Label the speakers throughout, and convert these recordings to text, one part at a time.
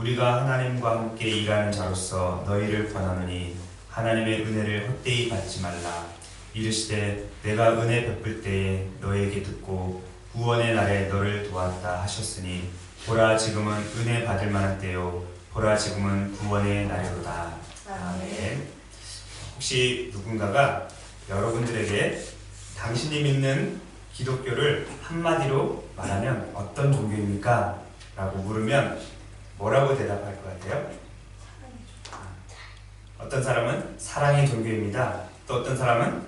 Speaker 1: 우리가 하나님과 함께 일하는 자로서 너희를 권하노니 하나님의 은혜를 헛되이 받지 말라. 이르시되 내가 은혜 베풀 때에 너에게 듣고 구원의 날에 너를 도왔다 하셨으니 보라 지금은 은혜 받을 만한 때요 보라 지금은 구원의 날이로다. 아멘. 혹시 누군가가 여러분들에게 당신이 믿는 기독교를 한마디로 말하면 어떤 종교입니까? 라고 물으면 뭐라고 대답할 것 같아요? 어떤 사람은 사랑의 종교입니다. 또 어떤 사람은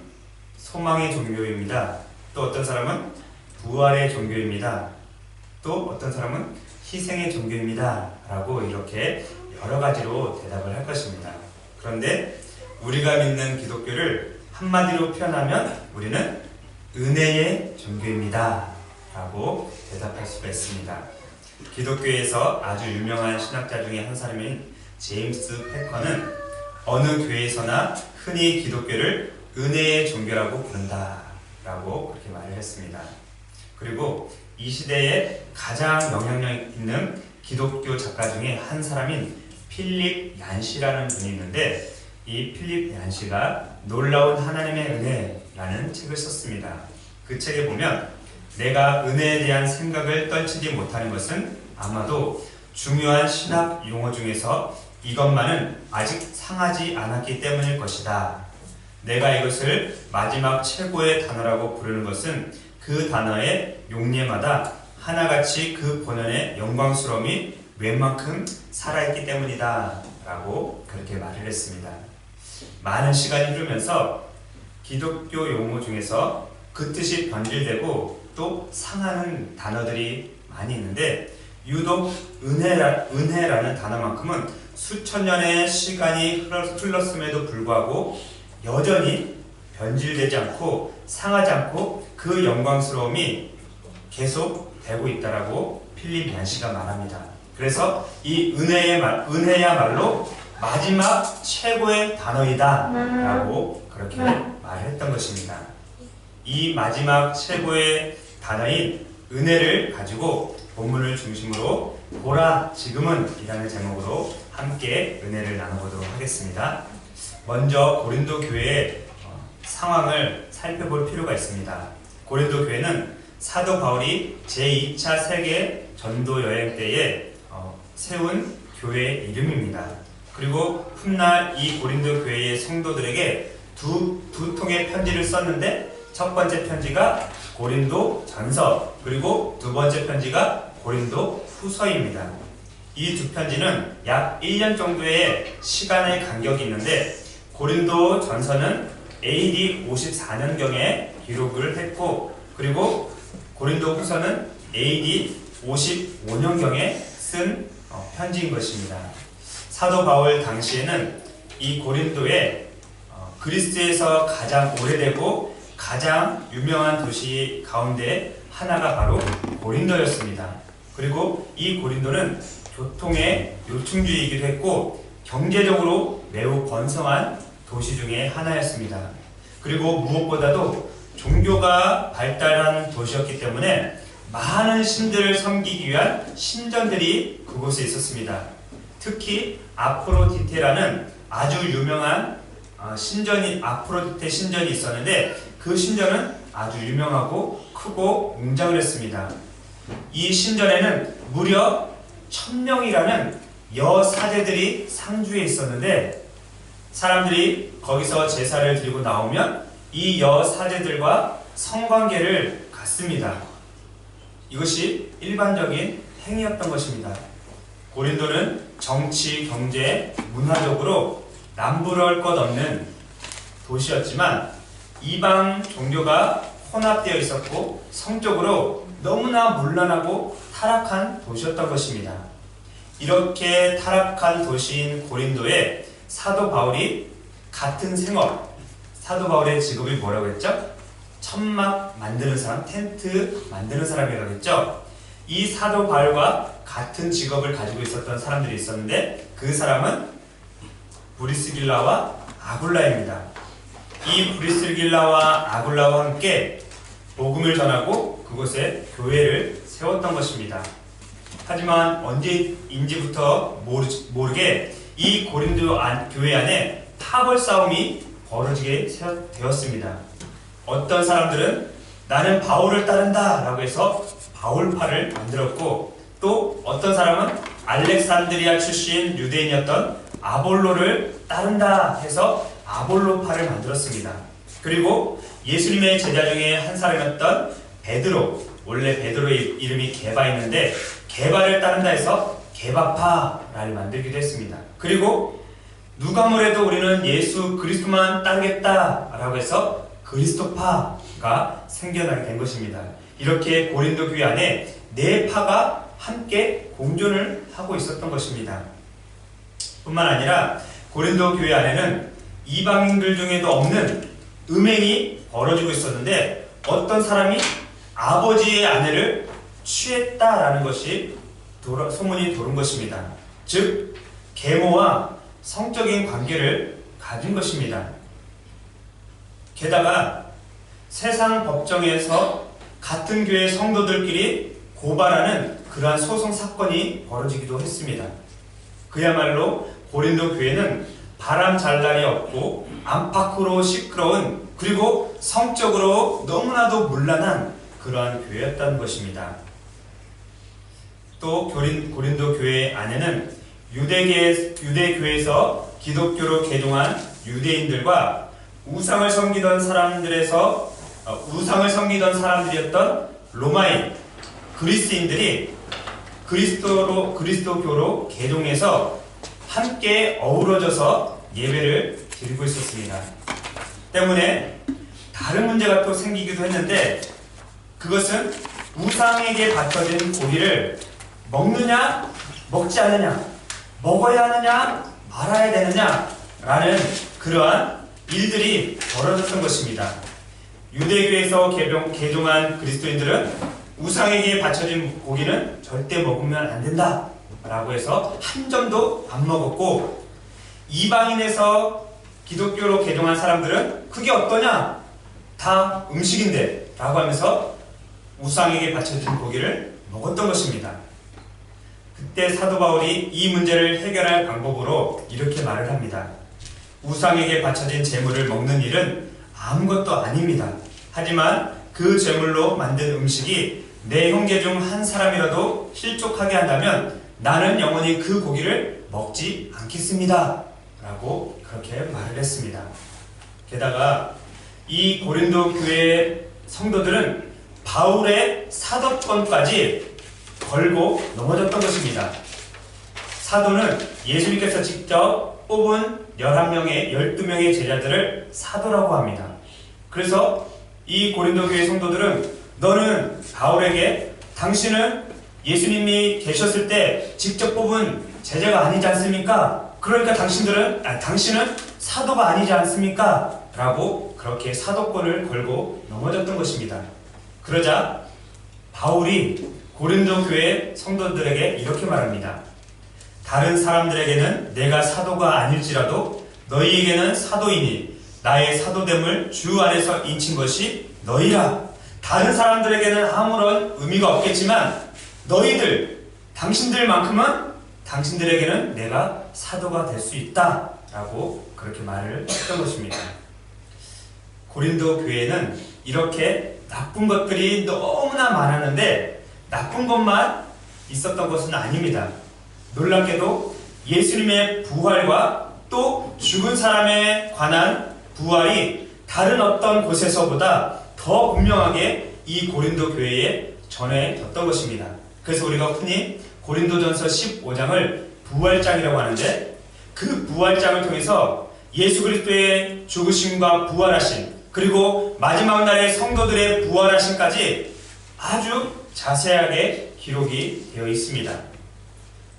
Speaker 1: 소망의 종교입니다. 또 어떤 사람은 부활의 종교입니다. 또 어떤 사람은 희생의 종교입니다. 라고 이렇게 여러 가지로 대답을 할 것입니다. 그런데 우리가 믿는 기독교를 한마디로 표현하면 우리는 은혜의 종교입니다. 라고 대답할 수가 있습니다. 기독교에서 아주 유명한 신학자 중에 한 사람인 제임스 패커는 어느 교회에서나 흔히 기독교를 은혜의 종교라고 부른다 라고 그렇게 말을 했습니다. 그리고 이 시대에 가장 영향력 있는 기독교 작가 중에 한 사람인 필립 얀시라는 분이 있는데 이 필립 얀시가 놀라운 하나님의 은혜라는 책을 썼습니다. 그 책에 보면 내가 은혜에 대한 생각을 떨치지 못하는 것은 아마도 중요한 신학 용어 중에서 이것만은 아직 상하지 않았기 때문일 것이다. 내가 이것을 마지막 최고의 단어라고 부르는 것은 그 단어의 용례마다 하나같이 그 본연의 영광스러움이 웬만큼 살아있기 때문이다 라고 그렇게 말을 했습니다. 많은 시간이 흐르면서 기독교 용어 중에서 그 뜻이 변질되고 또 상하는 단어들이 많이 있는데 유독 은혜라는 단어만큼은 수천 년의 시간이 흘렀음에도 불구하고 여전히 변질되지 않고 상하지 않고 그 영광스러움이 계속 되고 있다라고 필립 얀시가 말합니다. 그래서 이 은혜야말로 마지막 최고의 단어이다 라고 그렇게 말했던 것입니다. 이 마지막 최고의 단어인 은혜를 가지고 본문을 중심으로 보라 지금은 이라는 제목으로 함께 은혜를 나눠보도록 하겠습니다. 먼저 고린도 교회의 상황을 살펴볼 필요가 있습니다. 고린도 교회는 사도 바울이 제2차 세계 전도 여행 때에 세운 교회의 이름입니다. 그리고 훗날 이 고린도 교회의 성도들에게 두 통의 편지를 썼는데 첫 번째 편지가 고린도 전서 그리고 두 번째 편지가 고린도 후서입니다. 이 두 편지는 약 1년 정도의 시간의 간격이 있는데 고린도 전서는 AD 54년경에 기록을 했고 그리고 고린도 후서는 AD 55년경에 쓴 편지인 것입니다. 사도 바울 당시에는 이 고린도에 그리스도에서 가장 오래되고 가장 유명한 도시 가운데 하나가 바로 고린도였습니다. 그리고 이 고린도는 교통의 요충지이기도 했고 경제적으로 매우 번성한 도시 중에 하나였습니다. 그리고 무엇보다도 종교가 발달한 도시였기 때문에 많은 신들을 섬기기 위한 신전들이 그곳에 있었습니다. 특히 아프로디테라는 아주 유명한 아프로디테 신전이 있었는데 그 신전은 아주 유명하고 크고 웅장을 했습니다. 이 신전에는 무려 1000명이라는 여사제들이 상주해 있었는데 사람들이 거기서 제사를 드리고 나오면 이 여사제들과 성관계를 갖습니다. 이것이 일반적인 행위였던 것입니다. 고린도는 정치, 경제, 문화적으로 남부러울 것 없는 도시였지만 이방 종교가 혼합되어 있었고 성적으로 너무나 문란하고 타락한 도시였던 것입니다. 이렇게 타락한 도시인 고린도에 사도 바울이 같은 생업, 사도 바울의 직업이 뭐라고 했죠? 천막 만드는 사람, 텐트 만드는 사람이라고 했죠? 이 사도 바울과 같은 직업을 가지고 있었던 사람들이 있었는데 그 사람은 브리스길라와 아굴라입니다. 이 브리스길라와 아굴라와 함께 복음을 전하고 그곳에 교회를 세웠던 것입니다. 하지만 언제인지부터 모르게 이 고린도 교회 안에 타벌 싸움이 벌어지게 되었습니다. 어떤 사람들은 나는 바울을 따른다 라고 해서 바울파를 만들었고, 또 어떤 사람은 알렉산드리아 출신 유대인이었던 아볼로를 따른다 해서 아볼로파를 만들었습니다. 그리고 예수님의 제자 중에 한 사람이었던 베드로, 원래 베드로의 이름이 게바였는데 게바를 따른다 해서 게바파를 만들기도 했습니다. 그리고 누가 뭐래도 우리는 예수 그리스도만 따르겠다 라고 해서 그리스도파가 생겨나게 된 것입니다. 이렇게 고린도 교회 안에 네 파가 함께 공존을 하고 있었던 것입니다. 뿐만 아니라 고린도 교회 안에는 이방인들 중에도 없는 음행이 벌어지고 있었는데, 어떤 사람이 아버지의 아내를 취했다라는 것이 소문이 도는 것입니다. 즉 계모와 성적인 관계를 가진 것입니다. 게다가 세상 법정에서 같은 교회 성도들끼리 고발하는 그러한 소송 사건이 벌어지기도 했습니다. 그야말로 고린도 교회는 바람 잘 날이 없고 안팎으로 시끄러운, 그리고 성적으로 너무나도 문란한 그러한 교회였다는 것입니다. 또 고린도 교회 안에는 유대교회에서 기독교로 개종한 유대인들과 우상을 섬기던 사람들이었던 로마인 그리스인들이 그리스도교로 개종해서 함께 어우러져서 예배를 드리고 있었습니다. 때문에 다른 문제가 또 생기기도 했는데, 그것은 우상에게 바쳐진 고기를 먹느냐 먹지 않느냐, 먹어야 하느냐 말아야 되느냐 라는 그러한 일들이 벌어졌던 것입니다. 유대교에서 개종한 그리스도인들은 우상에게 바쳐진 고기는 절대 먹으면 안 된다 라고 해서 한 점도 안 먹었고, 이방인에서 기독교로 개종한 사람들은 그게 어떠냐, 다 음식인데 라고 하면서 우상에게 바쳐진 고기를 먹었던 것입니다. 그때 사도 바울이 이 문제를 해결할 방법으로 이렇게 말을 합니다. 우상에게 바쳐진 제물을 먹는 일은 아무것도 아닙니다. 하지만 그 제물로 만든 음식이 내 형제 중 한 사람이라도 실족하게 한다면 나는 영원히 그 고기를 먹지 않겠습니다 라고 그렇게 말을 했습니다. 게다가 이 고린도 교회 성도들은 바울의 사도권까지 걸고 넘어졌던 것입니다. 사도는 예수님께서 직접 뽑은 12명의 제자들을 사도라고 합니다. 그래서 이 고린도 교회 성도들은 너는 바울에게 당신은 예수님이 계셨을 때 직접 뽑은 제자가 아니지 않습니까? 그러니까 당신은 사도가 아니지 않습니까? 라고 그렇게 사도권을 걸고 넘어졌던 것입니다. 그러자 바울이 고린도 교회 성도들에게 이렇게 말합니다. 다른 사람들에게는 내가 사도가 아닐지라도 너희에게는 사도이니 나의 사도됨을 주 안에서 인친 것이 너희라. 다른 사람들에게는 아무런 의미가 없겠지만 당신들만큼은 당신들에게는 내가 사도가 될 수 있다 라고 그렇게 말을 했던 것입니다. 고린도 교회는 이렇게 나쁜 것들이 너무나 많았는데 나쁜 것만 있었던 것은 아닙니다. 놀랍게도 예수님의 부활과 또 죽은 사람에 관한 부활이 다른 어떤 곳에서보다 더 분명하게 이 고린도 교회에 전해졌던 것입니다. 그래서 우리가 흔히 고린도전서 15장을 부활장이라고 하는데, 그 부활장을 통해서 예수 그리스도의 죽으심과 부활하심, 그리고 마지막 날의 성도들의 부활하심까지 아주 자세하게 기록이 되어 있습니다.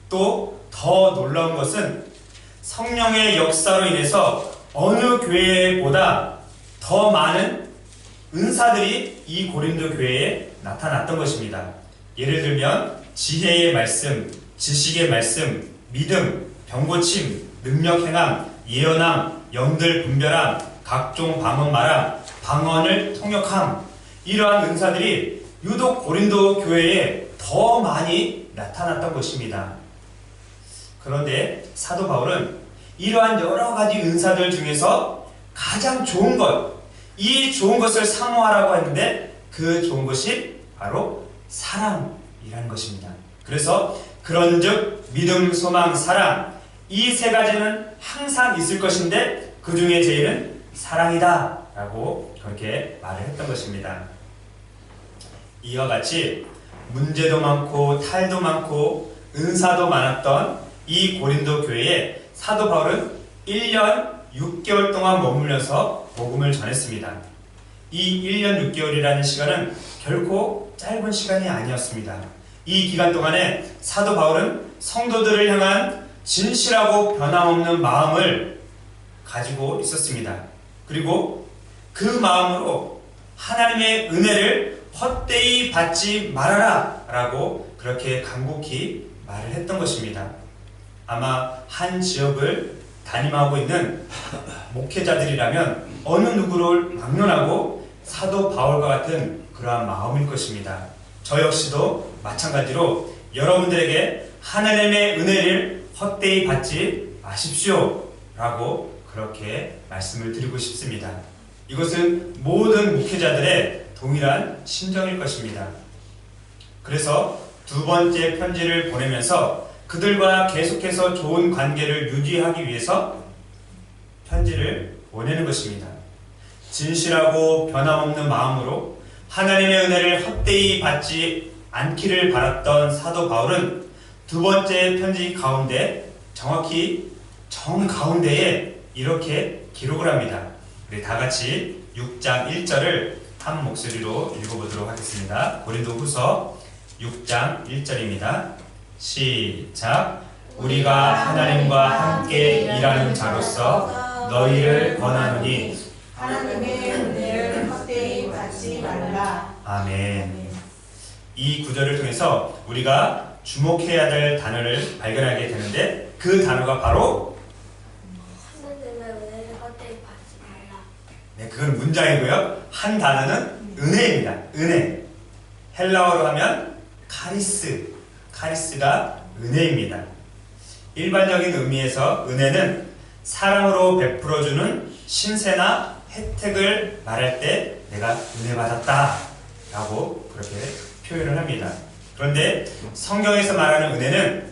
Speaker 1: 또 더 놀라운 것은 성령의 역사로 인해서 어느 교회보다 더 많은 은사들이 이 고린도 교회에 나타났던 것입니다. 예를 들면 지혜의 말씀, 지식의 말씀, 믿음, 병고침, 능력 행함, 예언함, 영들 분별함, 각종 방언 말함, 방언을 통역함, 이러한 은사들이 유독 고린도 교회에 더 많이 나타났던 것입니다. 그런데 사도 바울은 이러한 여러 가지 은사들 중에서 가장 좋은 것, 이 좋은 것을 사모하라고 했는데 그 좋은 것이 바로 사랑이라는 것입니다. 그래서 그런즉 믿음, 소망, 사랑, 이 세 가지는 항상 있을 것인데 그 중에 제일은 사랑이다 라고 그렇게 말을 했던 것입니다. 이와 같이 문제도 많고 탈도 많고 은사도 많았던 이 고린도 교회에 사도 바울은 1년 6개월 동안 머물면서 복음을 전했습니다. 이 1년 6개월이라는 시간은 결코 짧은 시간이 아니었습니다. 이 기간 동안에 사도 바울은 성도들을 향한 진실하고 변함없는 마음을 가지고 있었습니다. 그리고 그 마음으로 하나님의 은혜를 헛되이 받지 말아라 라고 그렇게 간곡히 말을 했던 것입니다. 아마 한 지역을 담임하고 있는 목회자들이라면 어느 누구를 막론하고 사도 바울과 같은 그러한 마음일 것입니다. 저 역시도 마찬가지로 여러분들에게 하나님의 은혜를 헛되이 받지 마십시오 라고 그렇게 말씀을 드리고 싶습니다. 이것은 모든 목회자들의 동일한 심정일 것입니다. 그래서 두 번째 편지를 보내면서 그들과 계속해서 좋은 관계를 유지하기 위해서 편지를 보내는 것입니다. 진실하고 변함없는 마음으로 하나님의 은혜를 헛되이 받지 않기를 바랐던 사도 바울은 두 번째 편지 가운데 정확히 정가운데에 이렇게 기록을 합니다. 우리 다같이 6장 1절을 한 목소리로 읽어보도록 하겠습니다. 고린도후서 6장 1절입니다. 시작. 우리가 하나님과 함께 일하는 자로서 너희를 권하노니
Speaker 2: 하나님의 은혜를 헛되이 받지 말라.
Speaker 1: 아멘. 이 구절을 통해서 우리가 주목해야 될 단어를 발견하게 되는데 그 단어가 바로
Speaker 3: 하나님의 은혜를 헛되이 받지 말라.
Speaker 1: 네, 그건 문장이고요. 한 단어는 은혜입니다. 은혜. 헬라어로 하면 카리스. 카리스가 은혜입니다. 일반적인 의미에서 은혜는 사랑으로 베풀어주는 신세나 혜택을 말할 때 내가 은혜 받았다 라고 그렇게 표현을 합니다. 그런데 성경에서 말하는 은혜는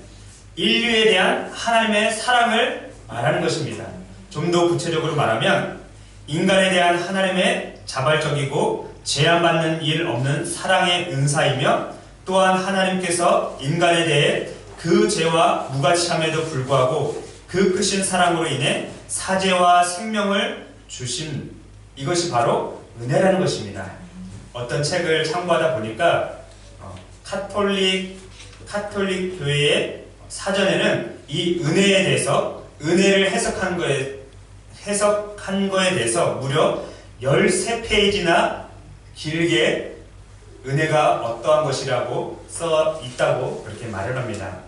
Speaker 1: 인류에 대한 하나님의 사랑을 말하는 것입니다. 좀 더 구체적으로 말하면 인간에 대한 하나님의 자발적이고 제한받는 일 없는 사랑의 은사이며 또한 하나님께서 인간에 대해 그 죄와 무가치함에도 불구하고 그 크신 사랑으로 인해 사죄와 생명을 주신 이것이 바로 은혜라는 것입니다. 어떤 책을 참고하다 보니까 카톨릭 교회의 사전에는 이 은혜에 대해서 은혜를 해석한 거에 대해서 무려 13페이지나 길게 은혜가 어떠한 것이라고 써 있다고 그렇게 말을 합니다.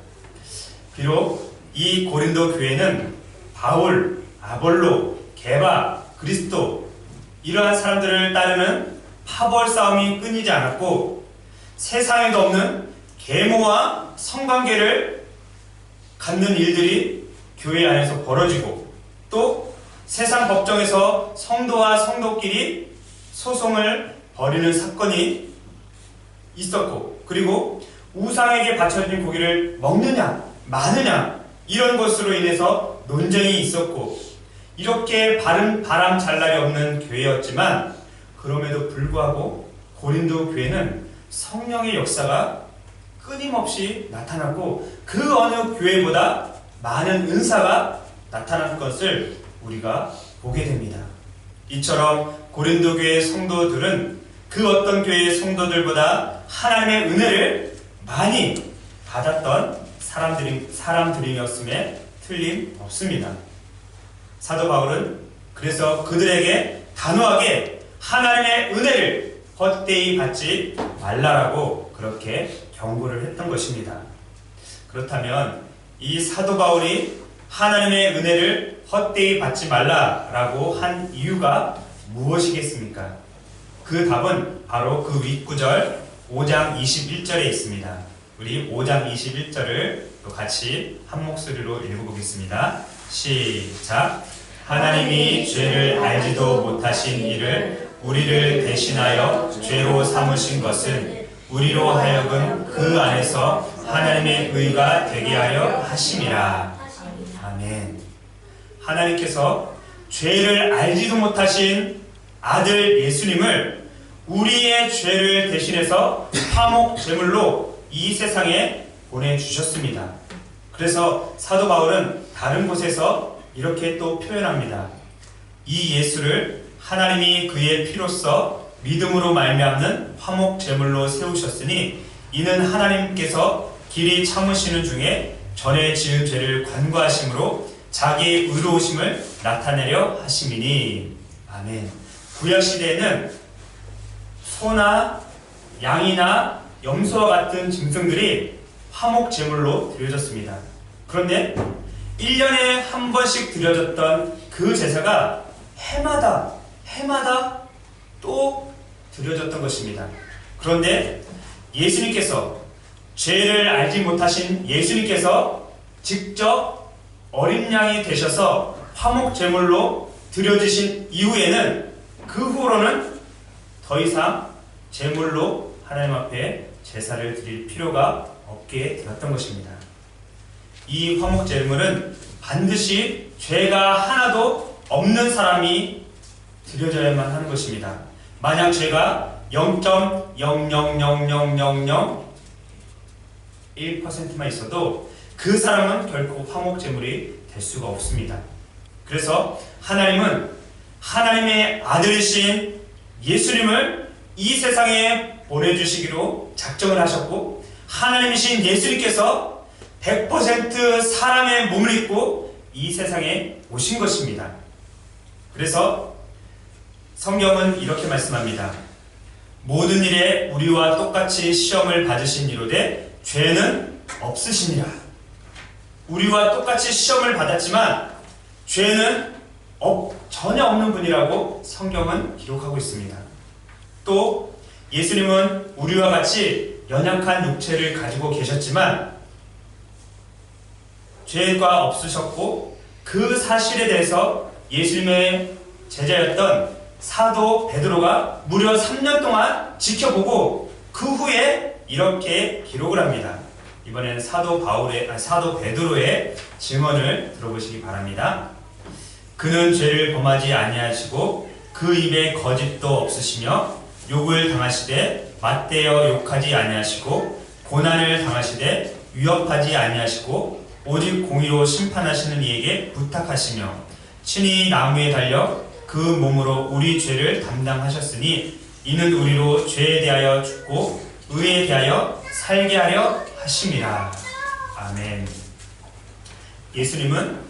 Speaker 1: 비록 이 고린도 교회는 바울, 아볼로, 게바, 그리스도 이러한 사람들을 따르는 파벌 싸움이 끊이지 않았고 세상에도 없는 계모와 성관계를 갖는 일들이 교회 안에서 벌어지고 또 세상 법정에서 성도와 성도끼리 소송을 벌이는 사건이 있었고 그리고 우상에게 바쳐진 고기를 먹느냐 마느냐 이런 것으로 인해서 논쟁이 있었고 이렇게 바람 잘 날이 없는 교회였지만 그럼에도 불구하고 고린도 교회는 성령의 역사가 끊임없이 나타났고 그 어느 교회보다 많은 은사가 나타난 것을 우리가 보게 됩니다. 이처럼 고린도 교회의 성도들은 그 어떤 교회의 성도들보다 하나님의 은혜를 많이 받았던 사람들이었음에 틀림없습니다. 사도 바울은 그래서 그들에게 단호하게 하나님의 은혜를 헛되이 받지 말라라고 그렇게 경고를 했던 것입니다. 그렇다면 이 사도 바울이 하나님의 은혜를 헛되이 받지 말라라고 한 이유가 무엇이겠습니까? 그 답은 바로 그 윗구절 5장 21절에 있습니다. 우리 5장 21절을 또 같이 한 목소리로 읽어보겠습니다. 시작. 하나님이 죄를 알지도 못하신 이를 우리를 대신하여 죄로 삼으신 것은 우리로 하여금 그 안에서 하나님의 의가 되게 하려 하심이라. 아멘. 하나님께서 죄를 알지도 못하신 아들 예수님을 우리의 죄를 대신해서 화목 제물로 이 세상에 보내주셨습니다. 그래서 사도 바울은 다른 곳에서 이렇게 또 표현합니다. 이 예수를 하나님이 그의 피로써 믿음으로 말미암는 화목 제물로 세우셨으니 이는 하나님께서 길이 참으시는 중에 전에 지은 죄를 관과하심으로 자기의 의로우심을 나타내려 하심이니. 아멘. 구약시대에는 소나 양이나 염소와 같은 짐승들이 화목 제물로 드려졌습니다. 그런데 1년에 한 번씩 드려졌던 그 제사가 해마다 또 드려졌던 것입니다. 그런데 예수님께서, 죄를 알지 못하신 예수님께서 직접 어린 양이 되셔서 화목 제물로 드려지신 이후에는, 그 후로는 더 이상 제물로 하나님 앞에 제사를 드릴 필요가 없게 되었던 것입니다. 이 화목 제물은 반드시 죄가 하나도 없는 사람이 드려져야만 하는 것입니다. 만약 죄가 0.0000001%만 있어도 그 사람은 결코 화목 제물이 될 수가 없습니다. 그래서 하나님은 하나님의 아들이신 예수님을 이 세상에 보내주시기로 작정을 하셨고, 하나님이신 예수님께서 100% 사람의 몸을 입고 이 세상에 오신 것입니다. 그래서 성경은 이렇게 말씀합니다. 모든 일에 우리와 똑같이 시험을 받으신 이로되 죄는 없으시니라. 우리와 똑같이 시험을 받았지만 죄는 전혀 없는 분이라고 성경은 기록하고 있습니다. 또 예수님은 우리와 같이 연약한 육체를 가지고 계셨지만 죄가 없으셨고, 그 사실에 대해서 예수님의 제자였던 사도 베드로가 무려 3년 동안 지켜보고 그 후에 이렇게 기록을 합니다. 이번에는 사도 베드로의 증언을 들어보시기 바랍니다. 그는 죄를 범하지 아니하시고 그 입에 거짓도 없으시며 욕을 당하시되 맞대어 욕하지 아니하시고 고난을 당하시되 위협하지 아니하시고 오직 공의로 심판하시는 이에게 부탁하시며 친히 나무에 달려 그 몸으로 우리 죄를 담당하셨으니 이는 우리로 죄에 대하여 죽고 의에 대하여 살게 하려 하심이라. 아멘. 예수님은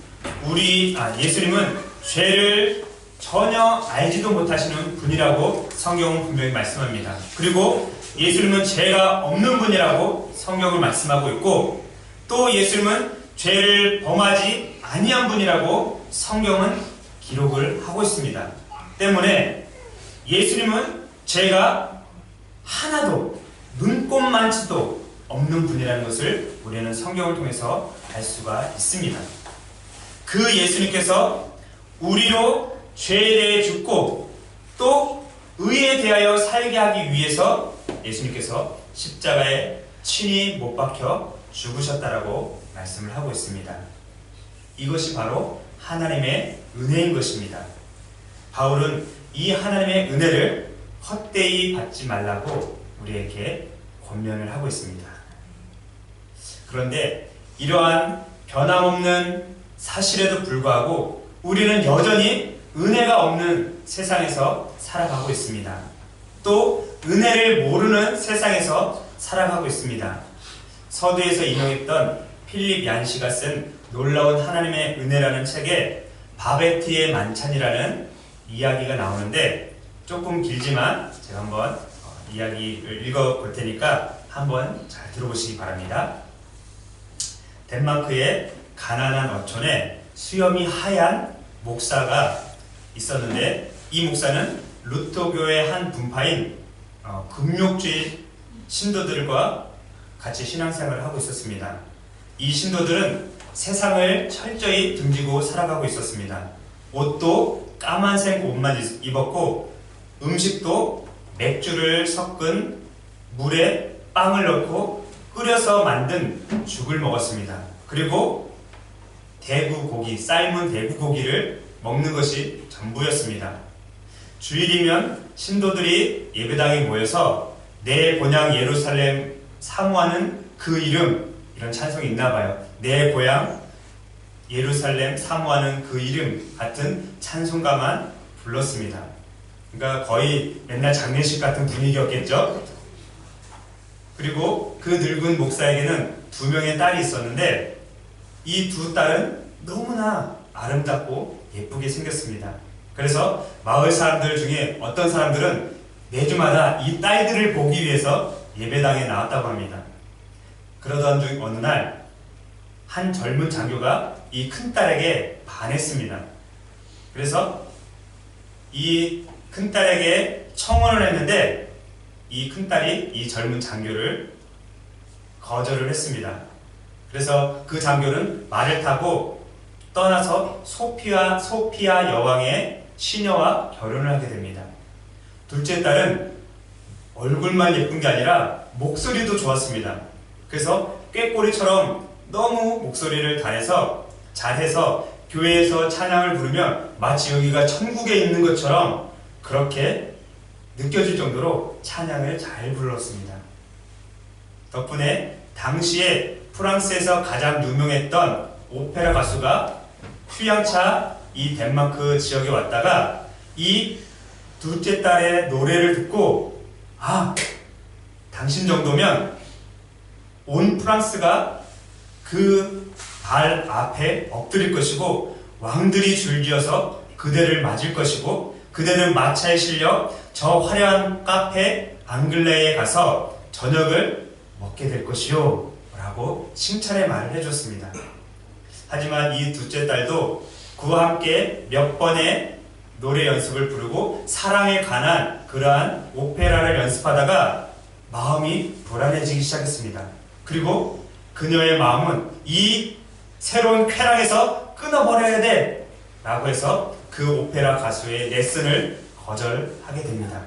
Speaker 1: 죄를 전혀 알지도 못하시는 분이라고 성경은 분명히 말씀합니다. 그리고 예수님은 죄가 없는 분이라고 성경을 말씀하고 있고, 또 예수님은 죄를 범하지 아니한 분이라고 성경은 기록을 하고 있습니다. 때문에 예수님은 죄가 하나도 눈꼽만치도 없는 분이라는 것을 우리는 성경을 통해서 알 수가 있습니다. 그 예수님께서 우리로 죄에 대해 죽고 또 의에 대하여 살게 하기 위해서 예수님께서 십자가에 친히 못 박혀 죽으셨다라고 말씀을 하고 있습니다. 이것이 바로 하나님의 은혜인 것입니다. 바울은 이 하나님의 은혜를 헛되이 받지 말라고 우리에게 권면을 하고 있습니다. 그런데 이러한 변함없는 사실에도 불구하고 우리는 여전히 은혜가 없는 세상에서 살아가고 있습니다. 또 은혜를 모르는 세상에서 살아가고 있습니다. 서두에서 인용했던 필립 얀시가 쓴 놀라운 하나님의 은혜라는 책에 바베트의 만찬이라는 이야기가 나오는데, 조금 길지만 제가 한번 이야기를 읽어볼 테니까 한번 잘 들어보시기 바랍니다. 덴마크의 가난한 어촌에 수염이 하얀 목사가 있었는데, 이 목사는 루터교의 한 분파인 금욕주의 신도들과 같이 신앙생활을 하고 있었습니다. 이 신도들은 세상을 철저히 등지고 살아가고 있었습니다. 옷도 까만색 옷만 입었고 음식도 맥주를 섞은 물에 빵을 넣고 끓여서 만든 죽을 먹었습니다. 그리고 대구고기, 삶은 대구고기를 먹는 것이 전부였습니다. 주일이면 신도들이 예배당에 모여서 내 고향 예루살렘 사모하는 그 이름, 이런 찬송이 있나 봐요. 내 고향 예루살렘 사모하는 그 이름 같은 찬송가만 불렀습니다. 그러니까 거의 맨날 장례식 같은 분위기였겠죠. 그리고 그 늙은 목사에게는 2명의 딸이 있었는데 이 2 딸은 너무나 아름답고 예쁘게 생겼습니다. 그래서 마을 사람들 중에 어떤 사람들은 매주마다 이 딸들을 보기 위해서 예배당에 나왔다고 합니다. 그러던 중 어느 날 한 젊은 장교가 이 큰딸에게 반했습니다. 그래서 이 큰딸에게 청혼을 했는데 이 큰딸이 이 젊은 장교를 거절을 했습니다. 그래서 그 장교는 말을 타고 떠나서 소피아 여왕의 시녀와 결혼을 하게 됩니다. 둘째 딸은 얼굴만 예쁜 게 아니라 목소리도 좋았습니다. 그래서 꾀꼬리처럼 너무 목소리를 잘해서 교회에서 찬양을 부르면 마치 여기가 천국에 있는 것처럼 그렇게 느껴질 정도로 찬양을 잘 불렀습니다. 덕분에 당시에 프랑스에서 가장 유명했던 오페라 가수가 휴양차 이 덴마크 지역에 왔다가 이 둘째 딸의 노래를 듣고 당신 정도면 온 프랑스가 그 발 앞에 엎드릴 것이고 왕들이 줄지어서 그대를 맞을 것이고 그대는 마차에 실려 저 화려한 카페 앙글레에 가서 저녁을 먹게 될 것이요 라고 칭찬의 말을 해줬습니다. 하지만 이 둘째 딸도 그와 함께 몇 번의 노래 연습을 부르고 사랑에 관한 그러한 오페라를 연습하다가 마음이 불안해지기 시작했습니다. 그리고 그녀의 마음은 이 새로운 쾌락에서 끊어버려야 돼 라고 해서 그 오페라 가수의 레슨을 거절하게 됩니다.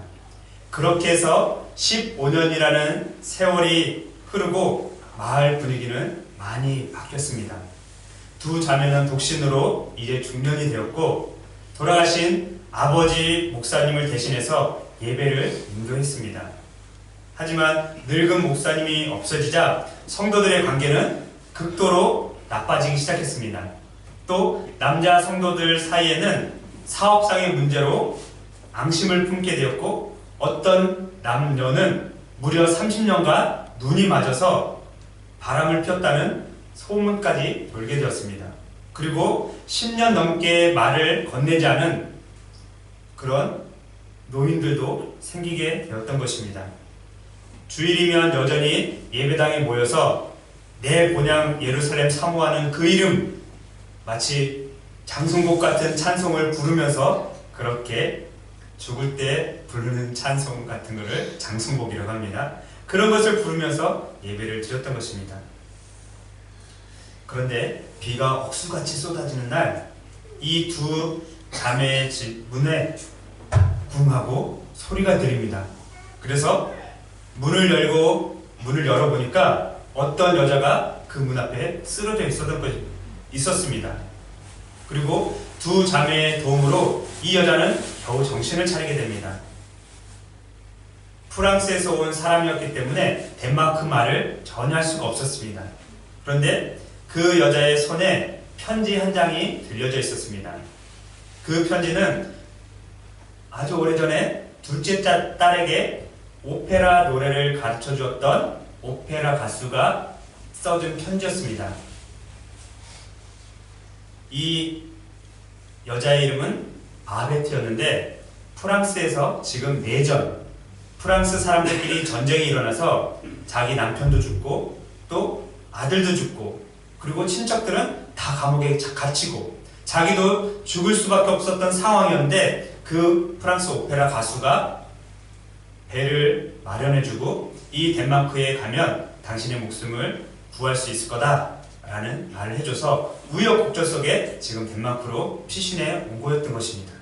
Speaker 1: 그렇게 해서 15년이라는 세월이 흐르고 마을 분위기는 많이 바뀌었습니다. 2 자매는 독신으로 이제 중년이 되었고 돌아가신 아버지 목사님을 대신해서 예배를 인도했습니다. 하지만 늙은 목사님이 없어지자 성도들의 관계는 극도로 나빠지기 시작했습니다. 또 남자 성도들 사이에는 사업상의 문제로 앙심을 품게 되었고 어떤 남녀는 무려 30년간 눈이 맞아서 바람을 폈다는 소문까지 돌게 되었습니다. 그리고 10년 넘게 말을 건네지 않은 그런 노인들도 생기게 되었던 것입니다. 주일이면 여전히 예배당에 모여서 내 본향 예루살렘 사모하는 그 이름, 마치 장송곡 같은 찬송을 부르면서 그렇게 죽을 때 부르는 찬송 같은 것을 장송곡이라고 합니다. 그런 것을 부르면서 예배를 드렸던 것입니다. 그런데 비가 억수같이 쏟아지는 날 이 2 자매의 집 문에 쿵 하고 소리가 들립니다. 그래서 문을 열어보니까 어떤 여자가 그 문 앞에 쓰러져 있었습니다. 그리고 2 자매의 도움으로 이 여자는 겨우 정신을 차리게 됩니다. 프랑스에서 온 사람이었기 때문에 덴마크 말을 전혀 할 수가 없었습니다. 그런데 그 여자의 손에 편지 한 장이 들려져 있었습니다. 그 편지는 아주 오래전에 둘째 딸에게 오페라 노래를 가르쳐 주었던 오페라 가수가 써준 편지였습니다. 이 여자의 이름은 바베트였는데 프랑스에서 지금 내전, 프랑스 사람들끼리 전쟁이 일어나서 자기 남편도 죽고 또 아들도 죽고 그리고 친척들은 다 감옥에 갇히고 자기도 죽을 수밖에 없었던 상황이었는데 그 프랑스 오페라 가수가 배를 마련해주고 이 덴마크에 가면 당신의 목숨을 구할 수 있을 거다 라는 말을 해줘서 우여곡절 속에 지금 덴마크로 피신해 온 거였던 것입니다.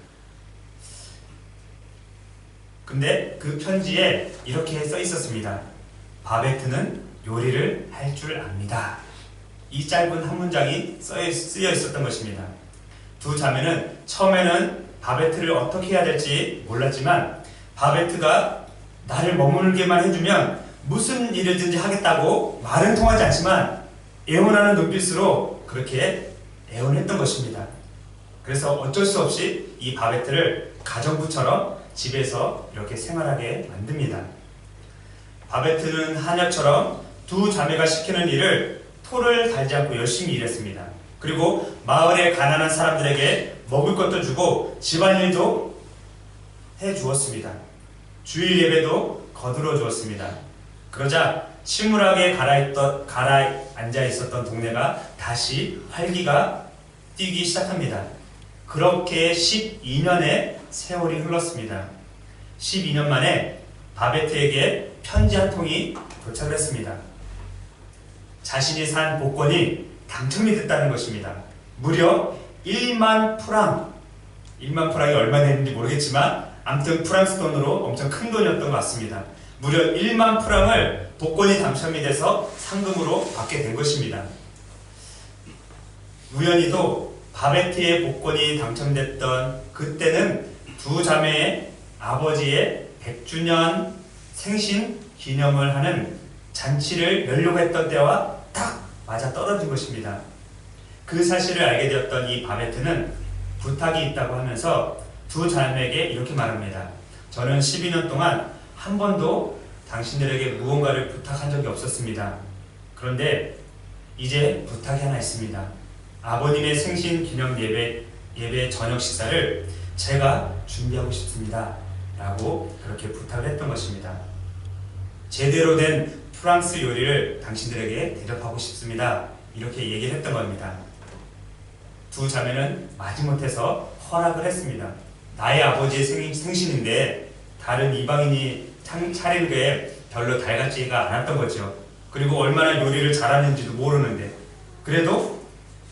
Speaker 1: 근데 그 편지에 이렇게 써 있었습니다. 바베트는 요리를 할 줄 압니다. 이 짧은 한 문장이 쓰여 있었던 것입니다. 두 자매는 처음에는 바베트를 어떻게 해야 될지 몰랐지만 바베트가 나를 머물게만 해주면 무슨 일이든지 하겠다고 말은 통하지 않지만 애원하는 눈빛으로 그렇게 애원했던 것입니다. 그래서 어쩔 수 없이 이 바베트를 가정부처럼 집에서 이렇게 생활하게 만듭니다. 바베트는 한약처럼 두 자매가 시키는 일을 토를 달지 않고 열심히 일했습니다. 그리고 마을의 가난한 사람들에게 먹을 것도 주고 집안일도 해주었습니다. 주일 예배도 거들어 주었습니다. 그러자 침울하게 가라앉아 있었던 동네가 다시 활기가 뛰기 시작합니다. 그렇게 12년의 세월이 흘렀습니다. 12년 만에 바베트에게 편지 한 통이 도착을 했습니다. 자신이 산 복권이 당첨이 됐다는 것입니다. 무려 1만 프랑, 1만 프랑이 얼마 되는지 모르겠지만 아무튼 프랑스 돈으로 엄청 큰 돈이었던 것 같습니다. 무려 1만 프랑을 복권이 당첨이 돼서 상금으로 받게 된 것입니다. 우연히도 바베트의 복권이 당첨됐던 그때는 두 자매의 아버지의 100주년 생신 기념을 하는 잔치를 열려고 했던 때와 딱 맞아 떨어진 것입니다. 그 사실을 알게 되었던 이 바베트는 부탁이 있다고 하면서 두 자매에게 이렇게 말합니다. 저는 12년 동안 한 번도 당신들에게 무언가를 부탁한 적이 없었습니다. 그런데 이제 부탁이 하나 있습니다. 아버님의 생신 기념 예배 저녁 식사를 제가 준비하고 싶습니다. 라고 그렇게 부탁을 했던 것입니다. 제대로 된 프랑스 요리를 당신들에게 대접하고 싶습니다. 이렇게 얘기를 했던 겁니다. 두 자매는 마지못해서 허락을 했습니다. 나의 아버지의 생신인데 다른 이방인이 차린 게 별로 달갑지가 않았던 거죠. 그리고 얼마나 요리를 잘하는지도 모르는데 그래도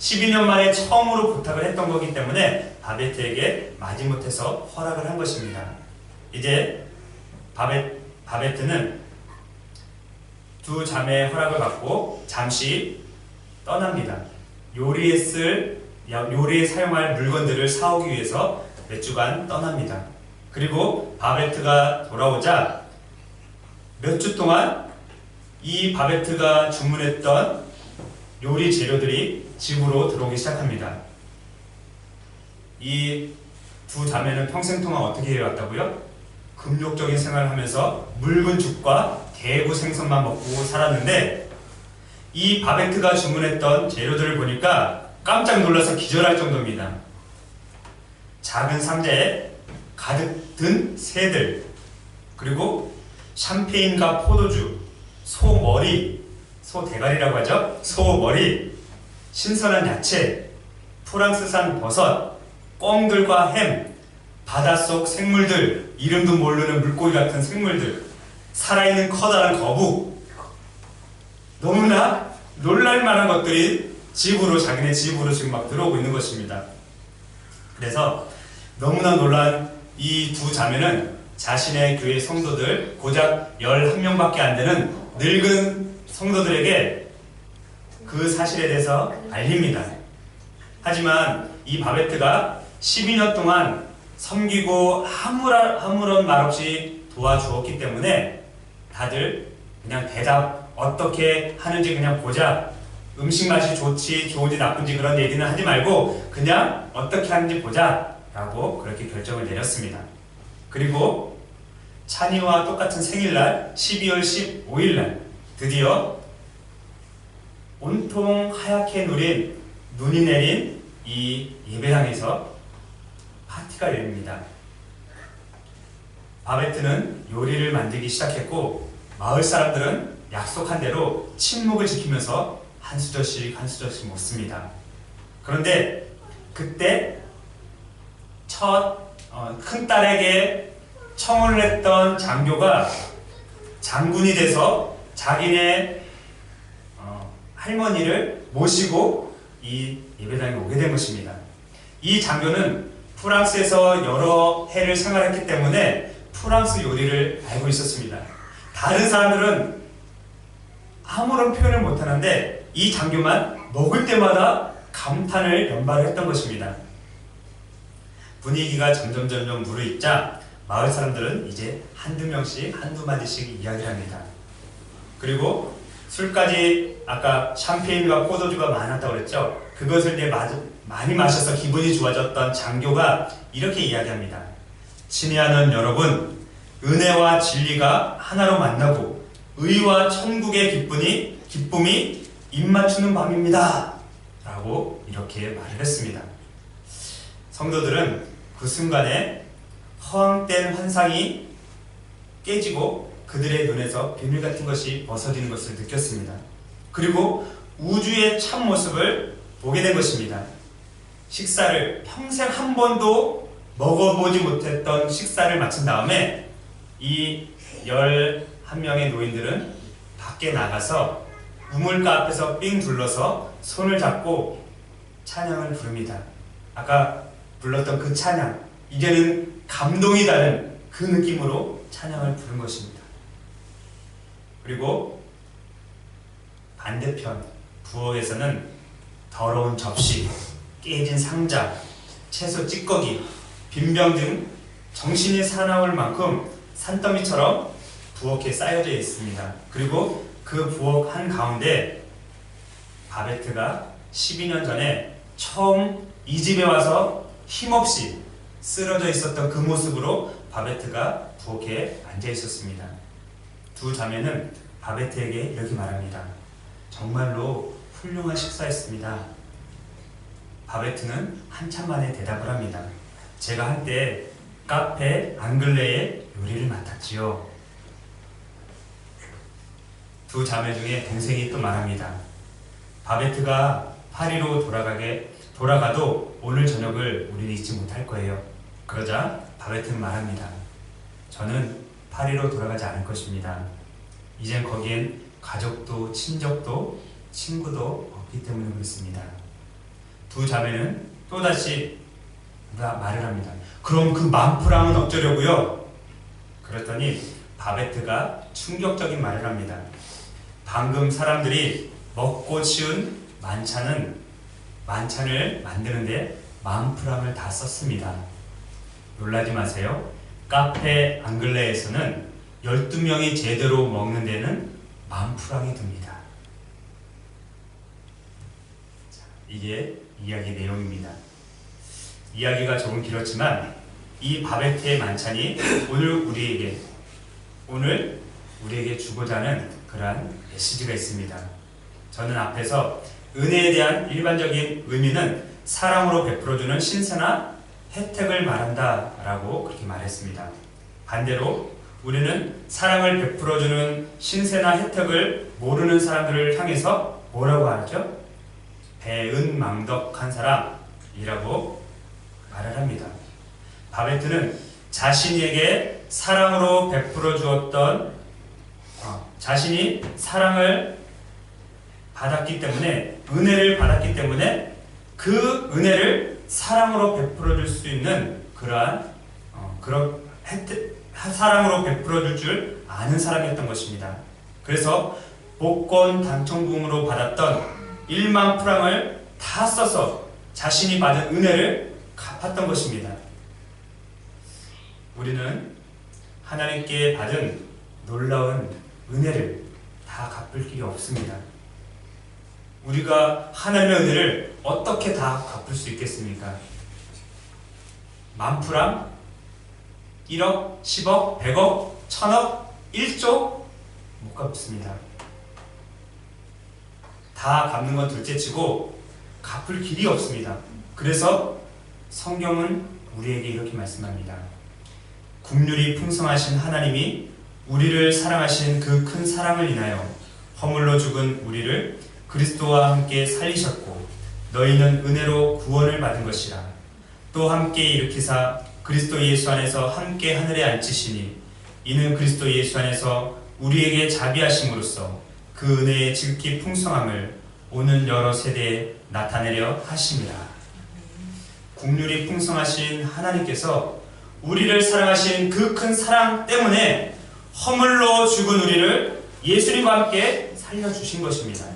Speaker 1: 12년 만에 처음으로 부탁을 했던 거기 때문에 바베트에게 마지못해서 허락을 한 것입니다. 이제 바베트는 두 자매의 허락을 받고 잠시 떠납니다. 요리에 사용할 물건들을 사오기 위해서 몇 주간 떠납니다. 그리고 바베트가 돌아오자 몇 주 동안 이 바베트가 주문했던 요리 재료들이 집으로 들어오기 시작합니다. 이 두 자매는 평생 동안 어떻게 해왔다고요? 금욕적인 생활을 하면서 묽은 죽과 대구 생선만 먹고 살았는데 이 바베트가 주문했던 재료들을 보니까 깜짝 놀라서 기절할 정도입니다. 작은 상자에 가득 든 새들, 그리고 샴페인과 포도주, 소머리, 소대가리라고 하죠. 소머리, 신선한 야채, 프랑스산 버섯, 꿩들과 햄, 바닷속 생물들, 이름도 모르는 물고기 같은 생물들, 살아있는 커다란 거북, 너무나 놀랄만한 것들이 자기네 집으로 지금 막 들어오고 있는 것입니다. 그래서 너무나 놀란 이 두 자매는 자신의 교회 성도들 고작 11명밖에 안 되는 늙은 성도들에게 그 사실에 대해서 알립니다. 하지만 이 바베트가 12년 동안 섬기고 아무런 말 없이 도와주었기 때문에 다들 그냥 대답 어떻게 하는지 그냥 보자, 음식 맛이 좋은지 나쁜지 그런 얘기는 하지 말고 그냥 어떻게 하는지 보자 라고 그렇게 결정을 내렸습니다. 그리고 찬이와 똑같은 생일날 12월 15일날 드디어 온통 하얗게 누린 눈이 내린 이 예배당에서 파티가 열립니다. 바베트는 요리를 만들기 시작했고 마을 사람들은 약속한 대로 침묵을 지키면서 한 수저씩 먹습니다. 그런데 그때 첫 큰딸에게 청혼을 했던 장교가 장군이 돼서 자기네 할머니를 모시고 이 예배당에 오게 된 것입니다. 이 장교는 프랑스에서 여러 해를 생활했기 때문에 프랑스 요리를 알고 있었습니다. 다른 사람들은 아무런 표현을 못하는데 이 장교만 먹을 때마다 감탄을 연발했던 것입니다. 분위기가 점점 무르익자 마을 사람들은 이제 한두 명씩 한두 마디씩 이야기를 합니다. 그리고 술까지 아까 샴페인과 포도주가 많았다고 그랬죠. 그것을 이제 많이 마셔서 기분이 좋아졌던 장교가 이렇게 이야기합니다. 친애하는 여러분, 은혜와 진리가 하나로 만나고 의와 천국의 기쁨이 입맞추는 밤입니다. 라고 이렇게 말을 했습니다. 성도들은 그 순간에 허황된 환상이 깨지고 그들의 눈에서 비밀 같은 것이 벗어지는 것을 느꼈습니다. 그리고 우주의 참모습을 보게 된 것입니다. 식사를 평생 한 번도 먹어보지 못했던 식사를 마친 다음에 이 11명의 노인들은 밖에 나가서 우물가 앞에서 삥 둘러서 손을 잡고 찬양을 부릅니다. 아까 불렀던 그 찬양, 이제는 감동이 다른 그 느낌으로 찬양을 부른 것입니다. 그리고 반대편 부엌에서는 더러운 접시, 깨진 상자, 채소 찌꺼기, 빈병 등 정신이 사나울 만큼 산더미처럼 부엌에 쌓여져 있습니다. 그리고 그 부엌 한가운데 바베트가 12년 전에 처음 이 집에 와서 힘없이 쓰러져 있었던 그 모습으로 바베트가 부엌에 앉아 있었습니다. 두 자매는 바베트에게 이렇게 말합니다. 정말로 훌륭한 식사였습니다. 바베트는 한참 만에 대답을 합니다. 제가 한때 카페 앙글레의 요리를 맡았지요. 두 자매 중에 동생이 또 말합니다. 바베트가 파리로 돌아가도 오늘 저녁을 우리는 잊지 못할 거예요. 그러자 바베트는 말합니다. 저는 파리로 돌아가지 않을 것입니다. 이젠 거기엔 가족도 친족도 친구도 없기 때문에 그렇습니다. 두 자매는 또다시 말을 합니다. 그럼 그 만프랑은 어쩌려고요? 그랬더니 바베트가 충격적인 말을 합니다. 방금 사람들이 먹고 치운 만찬을 만드는데 만프랑을 다 썼습니다. 놀라지 마세요. 카페 앙글레에서는 12명이 제대로 먹는 데는 만프랑이 듭니다. 자, 이게 이야기 내용입니다. 이야기가 조금 길었지만 이 바베트의 만찬이 오늘 우리에게 주고자 하는 그러한 메시지가 있습니다. 저는 앞에서 은혜에 대한 일반적인 의미는 사랑으로 베풀어주는 신세나 혜택을 말한다 라고 그렇게 말했습니다. 반대로 우리는 사랑을 베풀어주는 신세나 혜택을 모르는 사람들을 향해서 뭐라고 하죠? 배은망덕한 사람이라고 말을 합니다. 바베트는 자신에게 사랑으로 베풀어 주었던 자신이 사랑을 받았기 때문에 은혜를 받았기 때문에 그 은혜를 사랑으로 베풀어 줄 수 있는 그러한 사랑으로 베풀어 줄 아는 사람이었던 것입니다. 그래서 복권 당첨금으로 받았던 1만 프랑을 다 써서 자신이 받은 은혜를 갚았던 것입니다. 우리는 하나님께 받은 놀라운 은혜를 다 갚을 길이 없습니다. 우리가 하나님의 은혜를 어떻게 다 갚을 수 있겠습니까? 만 프랑, 1억, 10억, 100억, 1000억, 1조 못 갚습니다. 다 갚는 건 둘째치고 갚을 길이 없습니다. 그래서 성경은 우리에게 이렇게 말씀합니다. 긍휼이 풍성하신 하나님이 우리를 사랑하신 그 큰 사랑을 인하여 허물로 죽은 우리를 그리스도와 함께 살리셨고 너희는 은혜로 구원을 받은 것이라. 또 함께 일으키사 그리스도 예수 안에서 함께 하늘에 앉히시니 이는 그리스도 예수 안에서 우리에게 자비하심으로써 그 은혜의 지극히 풍성함을 오는 여러 세대에 나타내려 하심이라. 국률이 풍성하신 하나님께서 우리를 사랑하신 그 큰 사랑 때문에 허물로 죽은 우리를 예수님과 함께 살려주신 것입니다.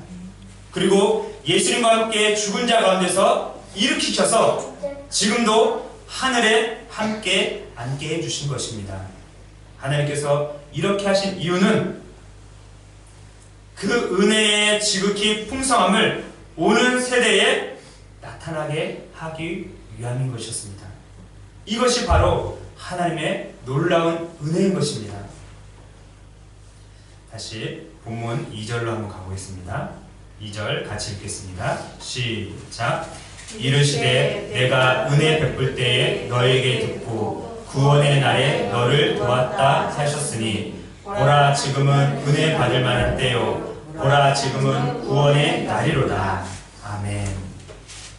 Speaker 1: 그리고 예수님과 함께 죽은 자 가운데서 일으키셔서 지금도 하늘에 함께 앉게 해주신 것입니다. 하나님께서 이렇게 하신 이유는 그 은혜의 지극히 풍성함을 오는 세대에 나타나게 하기 위함인 것이었습니다. 이것이 바로 하나님의 놀라운 은혜인 것입니다. 다시 본문 2절로 한번 가보겠습니다. 2절 같이 읽겠습니다. 시작. 이르시되 내가 은혜 베풀 때에 너에게 듣고 구원의 날에 너를 도왔다 하셨으니 보라 지금은 은혜 받을 만한 때요 보라 지금은 구원의 날이로다. 아멘.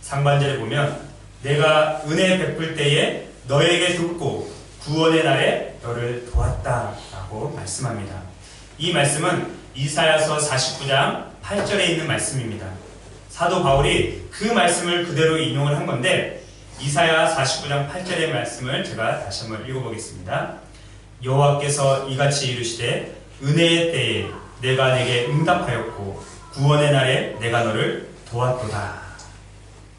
Speaker 1: 상반절에 보면 내가 은혜 베풀 때에 너에게 듣고 구원의 날에 너를 도왔다 라고 말씀합니다. 이 말씀은 이사야서 49장 8절에 있는 말씀입니다. 사도 바울이 그 말씀을 그대로 인용을 한 건데 이사야 49장 8절의 말씀을 제가 다시 한번 읽어보겠습니다. 여호와께서 이같이 이르시되 은혜의 때에 내가 내게 응답하였고 구원의 날에 내가 너를 도왔도다.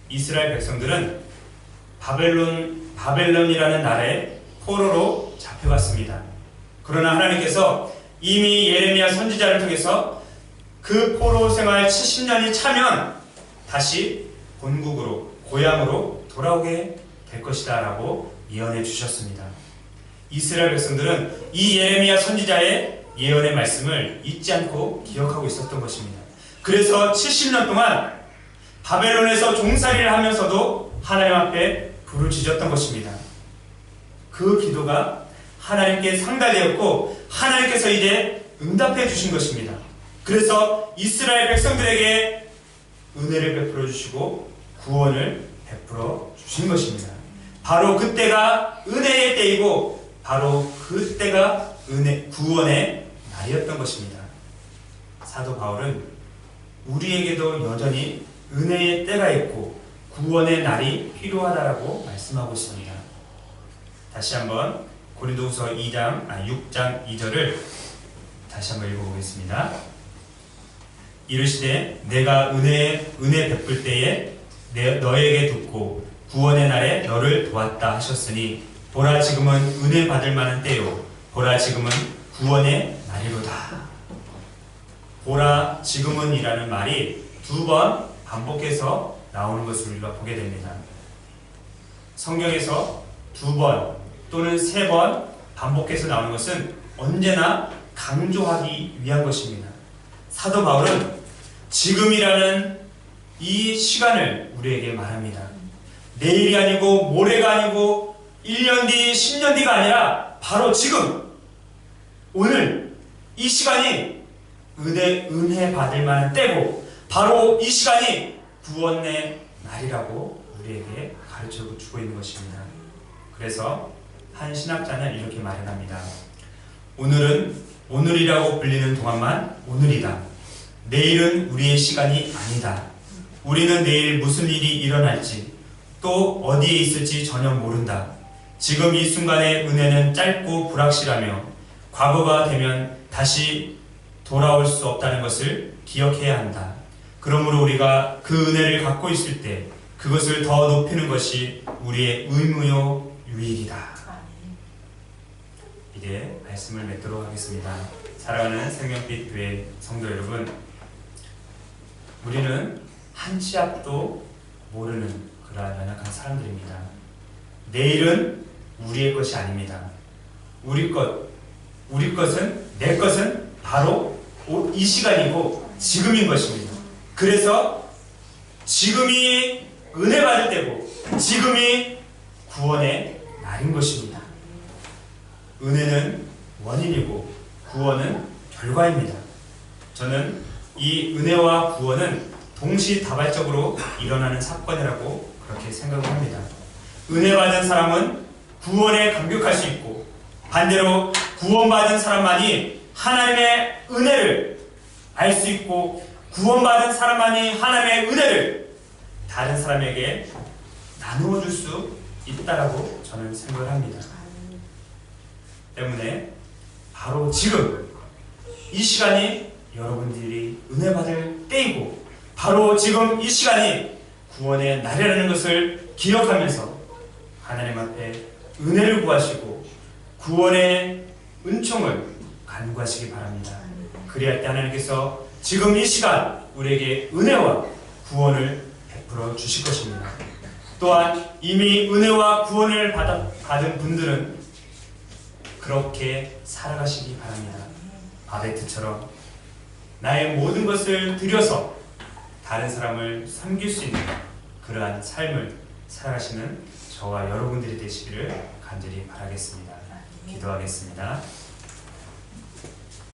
Speaker 1: 이스라엘 백성들은 바벨론이라는 나라의 포로로 잡혀갔습니다. 그러나 하나님께서 이미 예레미야 선지자를 통해서 그 포로 생활 70년이 차면 다시 본국으로 고향으로 돌아오게 될 것이다 라고 예언해 주셨습니다. 이스라엘 백성들은 이 예레미야 선지자의 예언의 말씀을 잊지 않고 기억하고 있었던 것입니다. 그래서 70년 동안 바벨론에서 종살이를 하면서도 하나님 앞에 부르짖었던 것입니다. 그 기도가 하나님께 상달되었고 하나님께서 이제 응답해 주신 것입니다. 그래서 이스라엘 백성들에게 은혜를 베풀어 주시고 구원을 베풀어 주신 것입니다. 바로 그때가 은혜의 때이고 바로 그때가 구원의 날이었던 것입니다. 사도 바울은 우리에게도 여전히 은혜의 때가 있고 구원의 날이 필요하다라고 말씀하고 있습니다. 다시 한번 고린도후서 6장 2절을 다시 한번 읽어보겠습니다. 이르시되 내가 은혜 베풀 때에 너에게 듣고 구원의 날에 너를 도왔다 하셨으니 보라 지금은 은혜 받을 만한 때요 보라 지금은 구원의 날이로다. 보라 지금은 이라는 말이 2번 반복해서 나오는 것을 우리가 보게 됩니다. 성경에서 2번 또는 3번 반복해서 나오는 것은 언제나 강조하기 위한 것입니다. 사도 바울은 지금이라는 이 시간을 우리에게 말합니다. 내일이 아니고 모레가 아니고 1년 뒤 10년 뒤가 아니라 바로 지금 오늘 이 시간이 은혜 받을 만한 때고 바로 이 시간이 구원의 날이라고 우리에게 가르쳐 주고 있는 것입니다. 그래서 한 신학자는 이렇게 말을 합니다. 오늘은 오늘이라고 불리는 동안만 오늘이다. 내일은 우리의 시간이 아니다. 우리는 내일 무슨 일이 일어날지 또 어디에 있을지 전혀 모른다. 지금 이 순간의 은혜는 짧고 불확실하며 과거가 되면 다시 돌아올 수 없다는 것을 기억해야 한다. 그러므로 우리가 그 은혜를 갖고 있을 때 그것을 더 높이는 것이 우리의 의무요 유익이다. 이제 말씀을 맺도록 하겠습니다. 사랑하는 생명빛 교회 성도 여러분, 우리는 한 치 앞도 모르는 그러한 연약한 사람들입니다. 내일은 우리의 것이 아닙니다. 우리 것은, 내 것은 바로 이 시간이고 지금인 것입니다. 그래서 지금이 은혜 받을 때고 지금이 구원의 날인 것입니다. 은혜는 원인이고 구원은 결과입니다. 저는 이 은혜와 구원은 동시다발적으로 일어나는 사건이라고 그렇게 생각을 합니다. 은혜 받은 사람은 구원에 감격할 수 있고 반대로 구원받은 사람만이 하나님의 은혜를 알 수 있고 구원받은 사람만이 하나님의 은혜를 다른 사람에게 나누어 줄 수 있다라고 저는 생각을 합니다. 때문에 바로 지금 이 시간이 여러분들이 은혜 받을 때이고, 바로 지금 이 시간이 구원의 날이라는 것을 기억하면서 하나님 앞에 은혜를 구하시고 구원의 은총을 간구하시기 바랍니다. 그리할 때 하나님께서 지금 이 시간 우리에게 은혜와 구원을 베풀어 주실 것입니다. 또한 이미 은혜와 구원을 받은 분들은 그렇게 살아가시기 바랍니다. 아베트처럼 나의 모든 것을 들여서 다른 사람을 섬길 수 있는 그러한 삶을 살아가시는 저와 여러분들이 되시기를 간절히 바라겠습니다. 기도하겠습니다.